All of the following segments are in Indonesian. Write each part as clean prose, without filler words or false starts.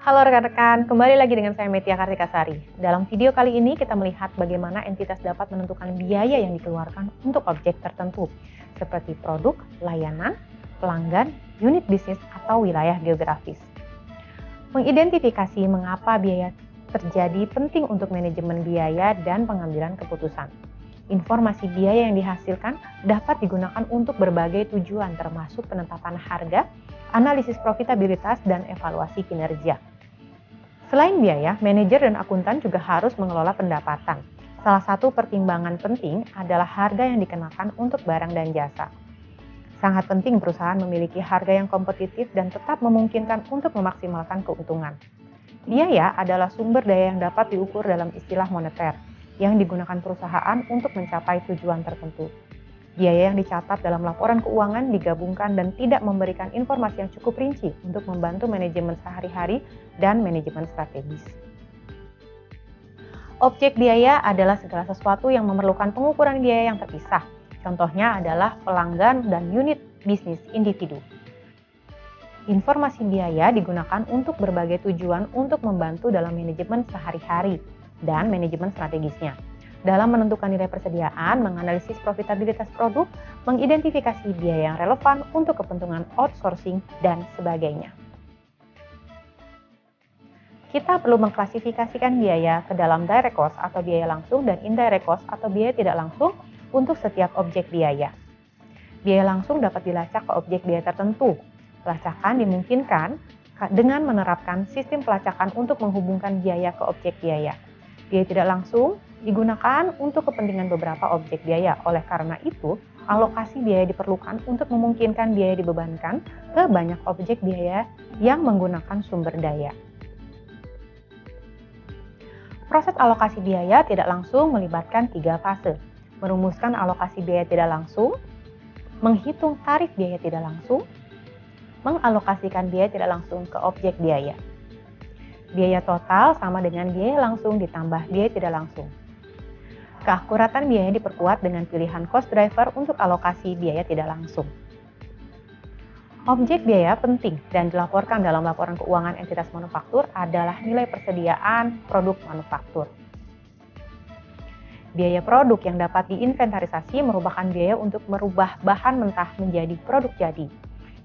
Halo rekan-rekan, kembali lagi dengan saya Metia Kartikasari. Dalam video kali ini kita melihat bagaimana entitas dapat menentukan biaya yang dikeluarkan untuk objek tertentu, seperti produk, layanan, pelanggan, unit bisnis, atau wilayah geografis. Mengidentifikasi mengapa biaya terjadi penting untuk manajemen biaya dan pengambilan keputusan. Informasi biaya yang dihasilkan dapat digunakan untuk berbagai tujuan termasuk penetapan harga, analisis profitabilitas, dan evaluasi kinerja. Selain biaya, manajer dan akuntan juga harus mengelola pendapatan. Salah satu pertimbangan penting adalah harga yang dikenakan untuk barang dan jasa. Sangat penting perusahaan memiliki harga yang kompetitif dan tetap memungkinkan untuk memaksimalkan keuntungan. Biaya adalah sumber daya yang dapat diukur dalam istilah moneter, yang digunakan perusahaan untuk mencapai tujuan tertentu. Biaya yang dicatat dalam laporan keuangan digabungkan dan tidak memberikan informasi yang cukup rinci untuk membantu manajemen sehari-hari dan manajemen strategis. Objek biaya adalah segala sesuatu yang memerlukan pengukuran biaya yang terpisah. Contohnya adalah pelanggan dan unit bisnis individu. Informasi biaya digunakan untuk berbagai tujuan untuk membantu dalam manajemen sehari-hari dan manajemen strategisnya. Dalam menentukan nilai persediaan, menganalisis profitabilitas produk, mengidentifikasi biaya yang relevan untuk kepentingan outsourcing, dan sebagainya. Kita perlu mengklasifikasikan biaya ke dalam direct cost atau biaya langsung dan indirect cost atau biaya tidak langsung untuk setiap objek biaya. Biaya langsung dapat dilacak ke objek biaya tertentu. Pelacakan dimungkinkan dengan menerapkan sistem pelacakan untuk menghubungkan biaya ke objek biaya. Biaya tidak langsung digunakan untuk kepentingan beberapa objek biaya. Oleh karena itu, alokasi biaya diperlukan untuk memungkinkan biaya dibebankan ke banyak objek biaya yang menggunakan sumber daya. Proses alokasi biaya tidak langsung melibatkan 3 fase. Merumuskan alokasi biaya tidak langsung, menghitung tarif biaya tidak langsung, mengalokasikan biaya tidak langsung ke objek biaya. Biaya total sama dengan biaya langsung ditambah biaya tidak langsung. Keakuratan biaya diperkuat dengan pilihan cost driver untuk alokasi biaya tidak langsung. Objek biaya penting dan dilaporkan dalam laporan keuangan entitas manufaktur adalah nilai persediaan produk manufaktur. Biaya produk yang dapat diinventarisasi merupakan biaya untuk merubah bahan mentah menjadi produk jadi.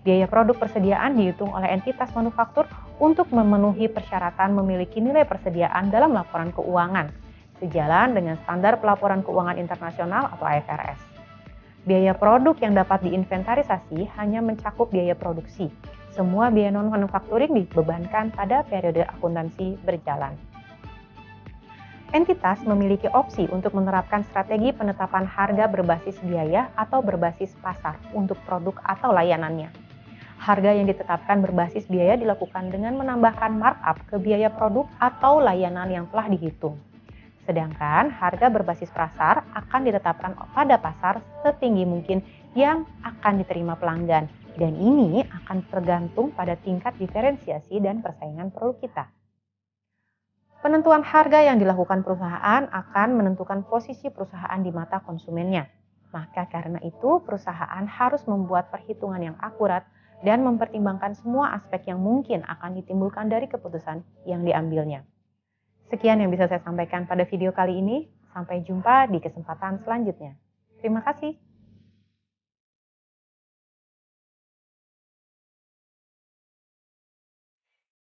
Biaya produk persediaan dihitung oleh entitas manufaktur untuk memenuhi persyaratan memiliki nilai persediaan dalam laporan keuangan, sejalan dengan standar pelaporan keuangan internasional atau IFRS. Biaya produk yang dapat diinventarisasi hanya mencakup biaya produksi. Semua biaya non-manufacturing dibebankan pada periode akuntansi berjalan. Entitas memiliki opsi untuk menerapkan strategi penetapan harga berbasis biaya atau berbasis pasar untuk produk atau layanannya. Harga yang ditetapkan berbasis biaya dilakukan dengan menambahkan markup ke biaya produk atau layanan yang telah dihitung. Sedangkan harga berbasis pasar akan ditetapkan pada pasar setinggi mungkin yang akan diterima pelanggan. Dan ini akan tergantung pada tingkat diferensiasi dan persaingan produk kita. Penentuan harga yang dilakukan perusahaan akan menentukan posisi perusahaan di mata konsumennya. Maka karena itu perusahaan harus membuat perhitungan yang akurat dan mempertimbangkan semua aspek yang mungkin akan ditimbulkan dari keputusan yang diambilnya. Sekian yang bisa saya sampaikan pada video kali ini. Sampai jumpa di kesempatan selanjutnya. Terima kasih.